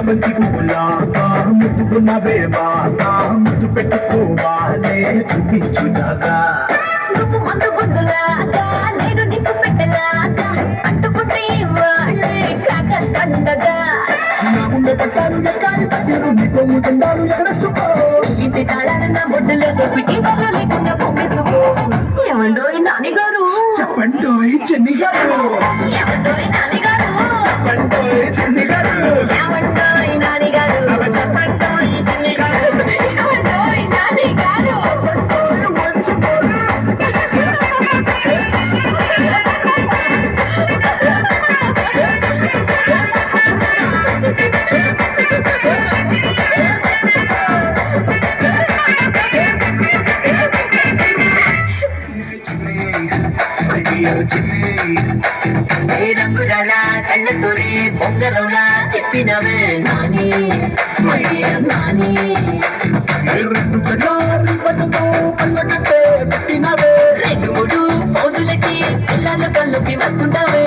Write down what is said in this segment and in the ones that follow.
మంచి పువ్వులాగా ముద్దుకున్నవే బాగా ముద్దు పెట్టుకోవాలే చూపించుదాగా నువ్వు మందు గుడ్డులాగా నేను నిప్పు పెట్టలాగా అంటుకుంటే ఇవ్వాలే క్రాకర్స్ పండగా నా ముందే పట్టాలు ఎక్కాలి పట్టారు నీతో ముదండాలు ఎగరేసుకో ఇంటి తాళాలు నా బొడ్డులో పెట్టి వాళ్ళు లేకుండా పంపేసుకో ఏమండోయ్ నాన్నగారు చెప్పండోయ్ చెన్ని గారు ఏమండోయ్ నాన్నగారు చెప్పండోయ్ చెన్ని గారు ఏమండోయ్ నాన్నగారు చెప్పండోయ్ చెన్ని గారు ఏమండోయ్ నాన్నగారు once more. రంగుల కళ్ళతోనే బొంగరంలా తిప్పినవే నాని నాని రెండు కళ్ళారి పట్టుతో పల్లకట్టే తిప్పినవే రెండు మూడు ఫౌజులకి పిల్లల కళ్ళుకి వస్తుంటావే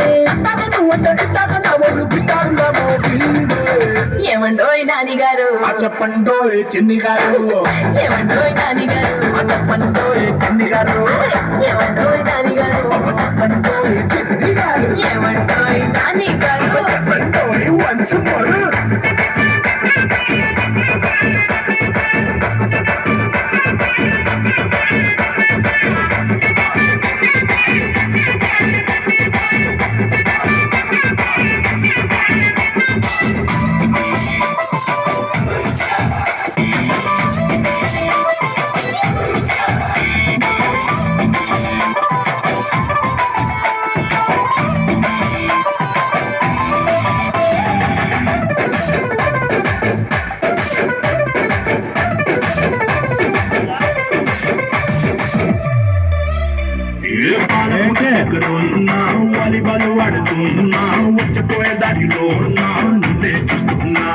ఏమండోయ్ నానిగారు చెప్పండోయ్ చిన్ని గారు ఏమండోయ్ నానిగారు చెప్పండోయ్ చిన్ని గారు ఏమండోయ్ నానిగారు చెప్పండోయ్ చిన్ని గారు ఏమండోయ్ నానిగారు చెప్పండోయ్ once more. వాలీబాల్ ఆడుతున్నా వచ్చిపోయే దారిలో నువ్వే చూస్తున్నా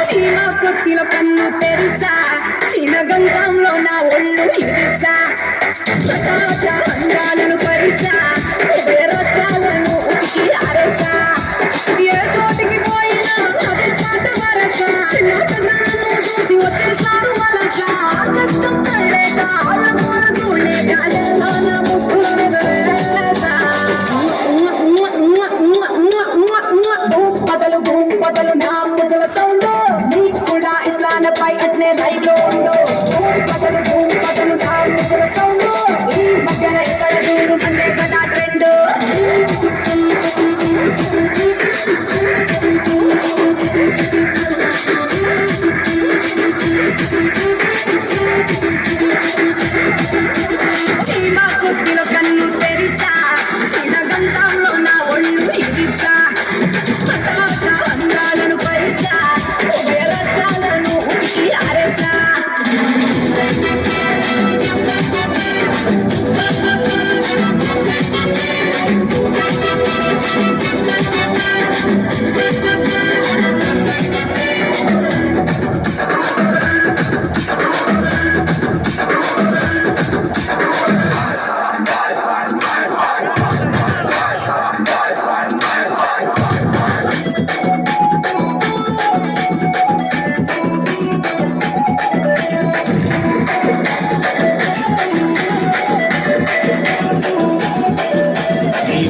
చీమ కొట్టిలో కన్ను తెరిసా 𝓶𝓻𝓻𝓪𝓽 నా ఒళ్ళు ఇరిసా అందాలను పరిసా ఉభయ రసాలను ఉతికి ఆరేసా ఏ చోటికి పోయినా అదే పాట వరసా చిన్నతనాలను చూసి వచ్చేసారు వలసా కష్టం కళ్ళేట ఆళ్ళ మూల చూడలేక నా ముక్కులను వెరవేసా బదలు నా ముద్దుల సౌండ్ నీకు కూడా ఇస్లానపై అట్లే లైవ్లో ఉండు బదలు నా ముద్దుల సౌండ్ ఈ మధ్యన ఎక్కడ చూడు మందే కదా ట్రెండ్ చీమ కుట్టిలో కన్ను తెరిసా 𝓶𝓻𝓻𝓪𝓽 నా ఒళ్ళు ఇరిసా అందాలను పరిసా ఉభయ రసాలను ఉతికి ఆరేసా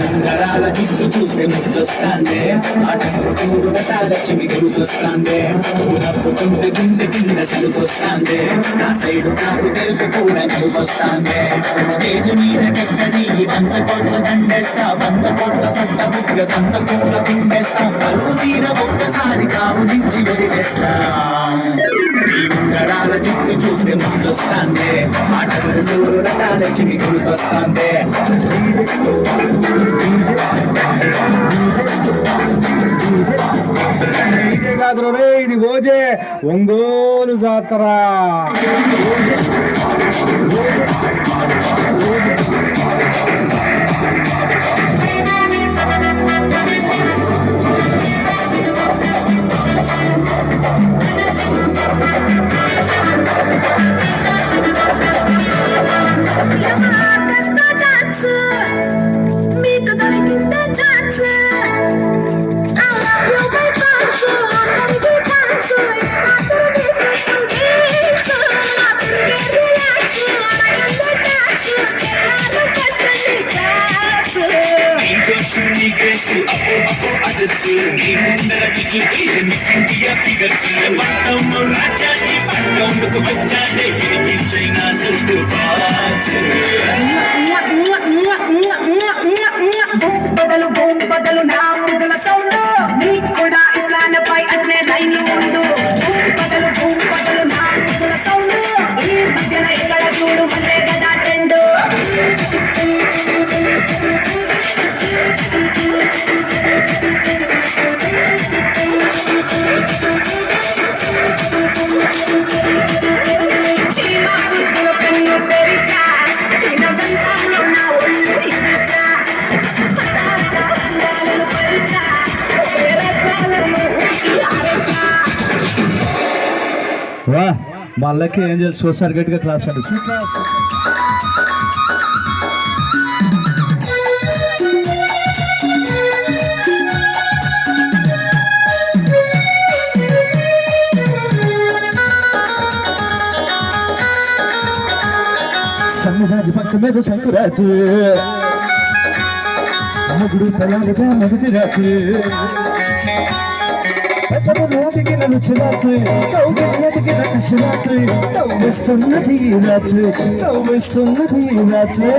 ఉంగరాల జుట్టు చూసే ముద్దొస్తాందే అటంపు కూరు లక్ష్మి గుర్తొస్తాందే నువ్వు నవ్వుతుంటే గుండె కింద సరుకొస్తాందే నా సైడు నాకు తెలుగు కూడా నవ్వొస్తాందే స్టేజ్ మీద కెక్కడి 100 కోట్ల దండేస్తా 100 కోట్ల సట్ట బుగ్గ 100 కోట్ల పిండేస్తా కరువు తీర ఒక్కసారి కావు నుంచి వదిలేస్తా ఈ ఉంగరాల జుట్టు చూస్తే ముద్దొస్తాందే అటంపు కూరు లక్ష్మి గుర్తొస్తాందే ఇదే కాదు రే ఇది ఓజే ఒంగోలు జాతర మీకు దొరికిందే ఛాన్స్ బదలు నా ముద్దుల సౌండ్ నీకు కూడా ఇస్లానపై అట్లే లైన్ ఉండు బదలు నా ముద్దుల సౌండ్ ఈ మధ్యన ఎక్కడ చూడు మందే కదా ట్రెండ్ చీమ కుట్టిలో కన్ను తెరిసా 𝓶𝓻𝓻𝓪𝓽 నా ఒళ్ళు ఇరిసా అందాలను పరిసా ఉభయ రసాలను ఉతికి ఆరేసా వా వాళ్ళకి ఏం చేసి చూసారు గట్టిగా క్లాస్ అండి సూపర్ సన్నజాజి పక్క మీద సంకురాత్రి మొగుడు తయారుగా మొదటి రాత్రి పెద్దదిగిన రుచి రాత్రి కౌగిలిగిన కసి రాత్రి నవ్విస్తున్నది రాత్రి నవ్విస్తున్నది రాత్రి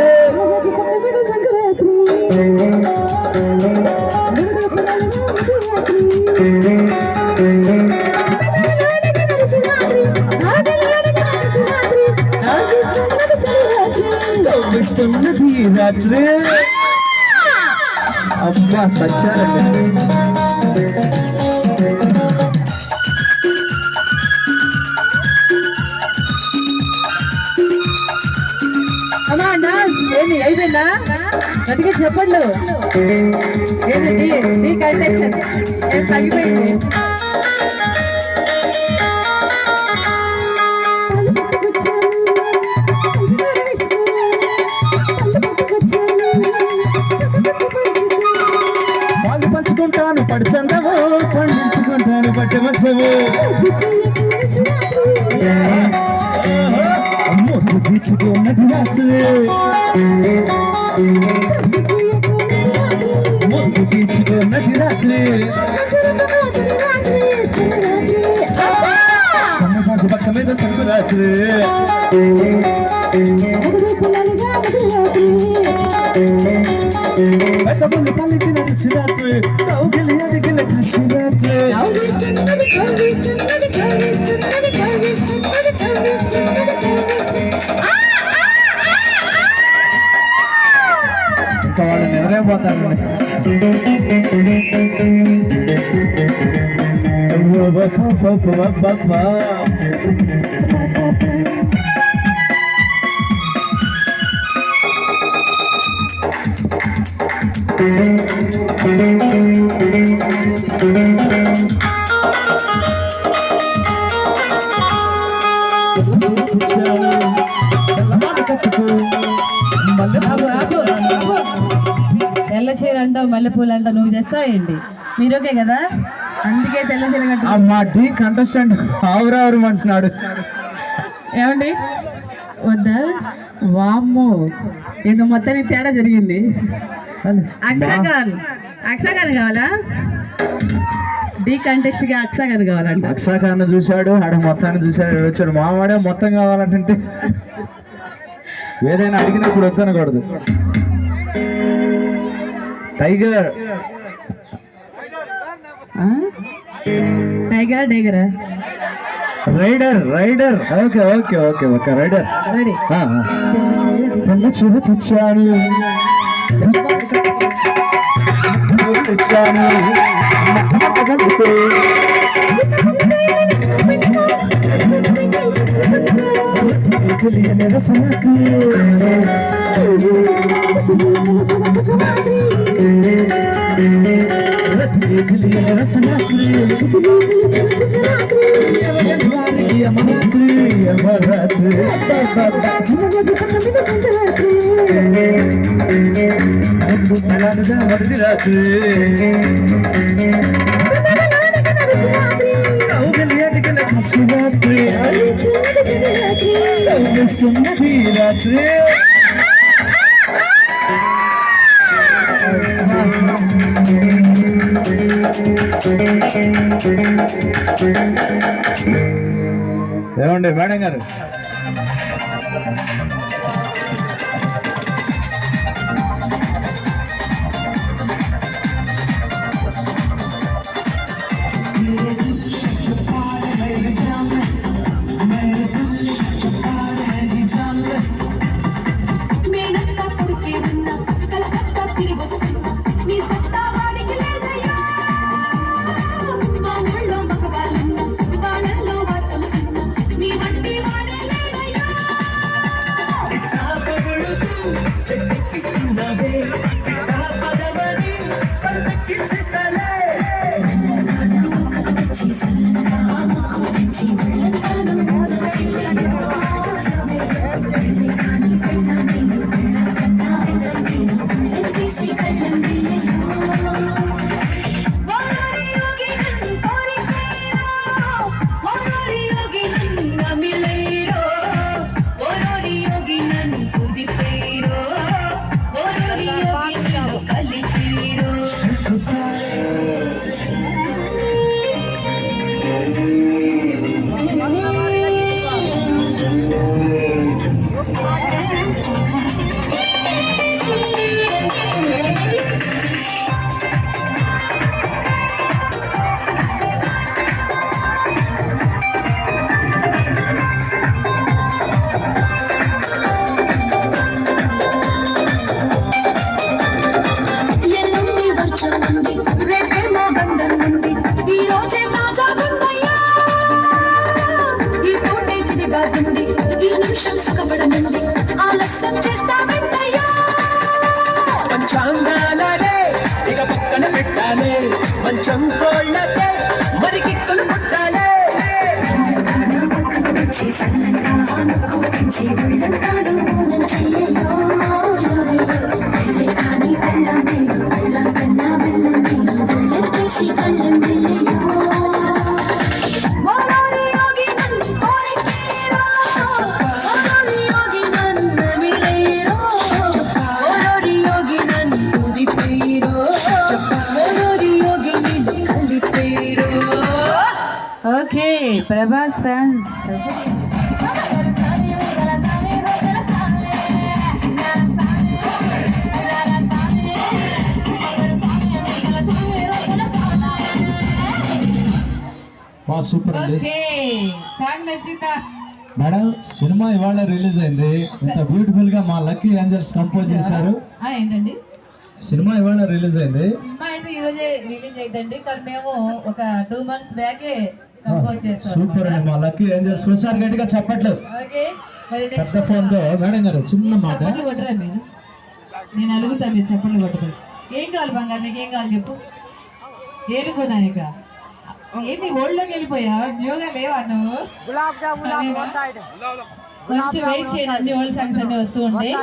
నవ్విస్తున్నది రాత్రి అబ్బా సచ్చారండి అమ్మా అన్న ఏంటి అయిపోయిందా గట్టిగా చెప్పండు. ఏంటి నీ కంటెస్టెంట్ ఏం తగ్గిపోయింది. పాలు పంచుకుంటాను పడిచందవు, పండించుకుంటాను పట్టి మచ్చవు, ముందు తీర్చుకున్నది రాత్రి, ముందు తీర్చుకున్నది రాత్రి, సన్నజాజి పక్క మీద సరుకు రాత్రి, పెద్దబుల్లి పల్లికి నడిచి రాత్రి, కౌగిలి అడిగిన కృషి రాత్రి, ఇంకా వాళ్ళు నిద్రైపోతారు. తెల్ల చీర అంటావు, మల్లెపూలు అంటావు, నువ్వు తెస్తావేంటి? మీరు ఓకే కదా, అందుకే తెల్ల చీర కట్టు. మా టీ కంటెస్టెంట్ ఆవురావురు అంటున్నాడు. ఏమండి వద్దా? వామ్మో, ఏదో మొత్తానికి తేడా జరిగింది. అక్సాగాన్ కావాలా? డి కంటెస్ట్ గా అక్సాగాన్ కావాలంట. అక్సాగాన్ని చూశాడు, ఆడ మొత్తాన్ని చూశాడు, వచ్చాడు. మావాడే మొత్తం కావాలంటే ఏదైనా అడిగినప్పుడు వద్దనకూడదు. టైగర్ టైగరా టైగరా rider rider okay okay okay okay rider ready. తెల్ల చీర తెచ్చాను, తెచ్చాను, తెలియని రసమతి, తెలియని రసమతి, ఎవరి వారికి అమరాత్రి అమరాత్రి, మొదటి రాత్రి, కౌగిలి అడిగిన కసురాత్రి, కౌగిస్తున్నది రాత్రి. ఏమండి మేడం గారు, చంకోళ్ళకే మరి కిక్కులు పుట్టాలే ఓకే ప్రభాస్ ఫ్యాన్స్ సూపర్ అండి. సాంగ్ నచ్చిందా మేడం సినిమా ఇవాళ రిలీజ్ అయింది. ఇంత బ్యూటిఫుల్ గా మా లక్కీ ఏంజల్స్ కంపోజ్ చేశారు. ఏంటండి సినిమా ఇవాళ రిలీజ్ అయింది. సినిమా అయితే ఈ రోజే రిలీజ్ అయిందండి. కానీ మేము ఒక 2 months బ్యాకే కంపోజ్ చేస్తాం. సూపర్ అండి మా లక్కీ ఏంజల్స్. ఒకసారి గట్టిగా చెప్పట్లేదు. ఓకే మరి పెద్ద ఫోన్ తో మేడం గారు చిన్న మాట చప్పట్లు కొట్టరా మీరు? నేను అడుగుతా మీరు చప్పట్లు కొట్టలేదు. ఏం కావాలి బంగారు? నీకేం కావాలి చెప్పు. ఏలుకున్నాయిక ఏంది ఓల్డ్లోకి వెళ్ళిపోయా? న్యూగా లేవా నువ్వు? కొంచెం వెయిట్ చేయండి, అన్ని ఓల్డ్ సాంగ్స్ అన్ని వస్తూ ఉంటాయి.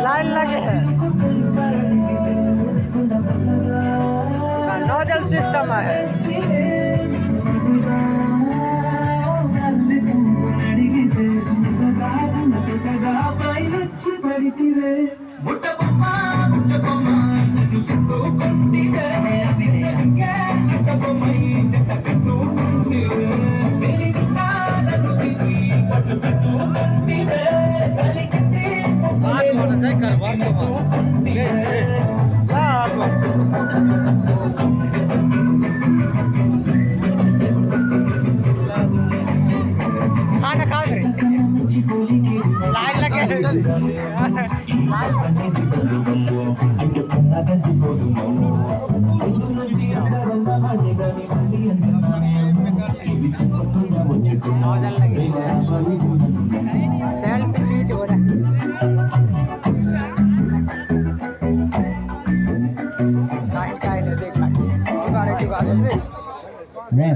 लाइन लगे है नोजल सिस्टम है खाना खा रहे लाइन लगे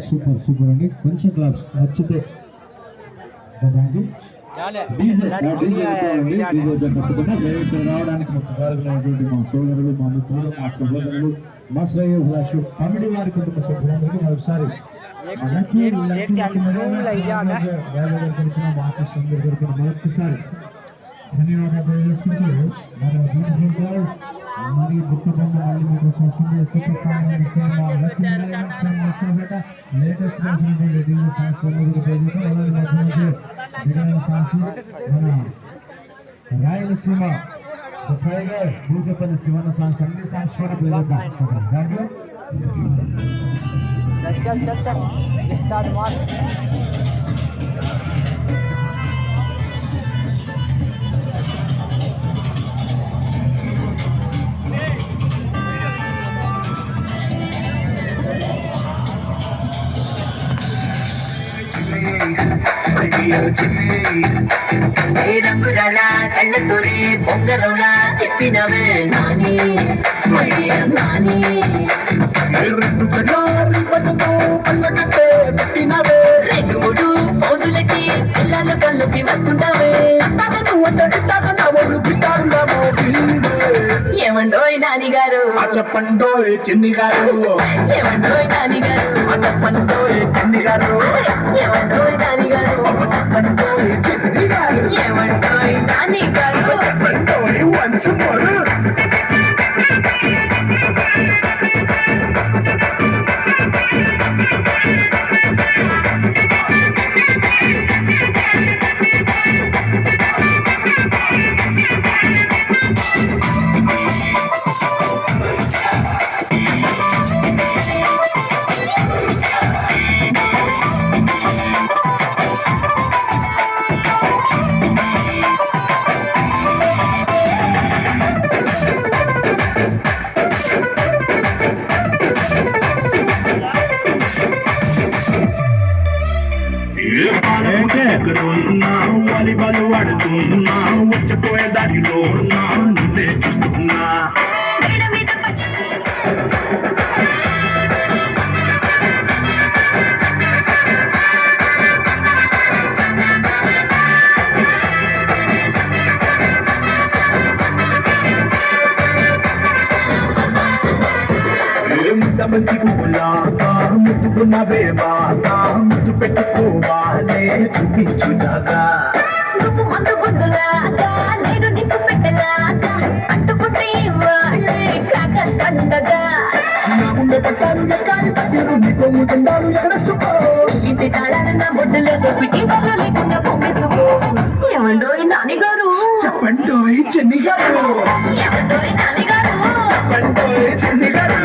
సూపర్ సూపర్ అండి. కొంచెం క్లాప్స్ నచ్చితే రావడానికి ముఖ్య కారణమైనటువంటి మా సోదరులు, మా మిత్రులు, మా సహోదరులు, మా శ్రేయోభిలాషులు, కమిటీ వారి కుటుంబ సభ్యులందరికీ మరొకసారి మరొకసారి ధన్యవాదాలు తెలియజేసుకుంటూ మరి దుఃఖబంధ మళ్ళీ మీకోసం వస్తుంది. సూపర్ సాంగ్ లేటెస్ట్ సాంగ్స్ మన రాయలసీమ టైగర్ పూజపల్లి శివన్న సాంగ్స్ అన్ని సాంగ్స్ కూడా ప్లే దాంట్లో గారు చిన్ని ఏ రంగురాల కళ్ళతోనే బొంగరంలా తిప్పినవే నాని నాని రెండు కళ్ళారి పట్టుతో పల్లకట్టే పెట్టినవే రెండు మూడు ఫౌజులకి పిల్లల కళ్ళుకి వస్తుంటావే నువ్వు అంటే ఇట్టాక నా వాళ్ళు గిటారులా మోగిందే ఏమండోయ్ నాని గారు చెప్పండోయ్ చిన్ని గారు ఏమండోయ్ నాని గారు చెప్పండోయ్ చిన్ని గారు ఏమండోయ్ నాని గారు చెప్పండోయ్ చిన్ని గారు ఏమండోయ్ నాని గారు చెప్పండోయ్ వన్స్ మోర్ వాలీబాల్ ఆడుతున్నా వచ్చిపోయే దారిలో ఉన్నా నువ్వే చూస్తున్నా ముద్దమంతి పువ్వులాగా ముద్దుకున్నవే బాగా ముద్దు పెట్టుకోవాలే చూపించుదాగా నువ్వు మందు గుడ్డులాగా నేను నీకు పెట్టలాగా అంటుకుంటే ఇవ్వాలే క్రాకర్స్ పండగా నా గుండె పట్టాలు ఎక్కాలి పట్టిరు నీ కొమ్ము జెండాలు ఎగరేసుకో ఇంటి తాళాలు నా బొడ్డులో పిటి వాళ్ళు లేకుండా పొమ్మేసుకో ఏమండోయ్ నాని గారు చెప్పండోయ్ చిన్ని గారు ఏమండోయ్ నాని గారు చెప్పండోయ్ చిన్ని గారు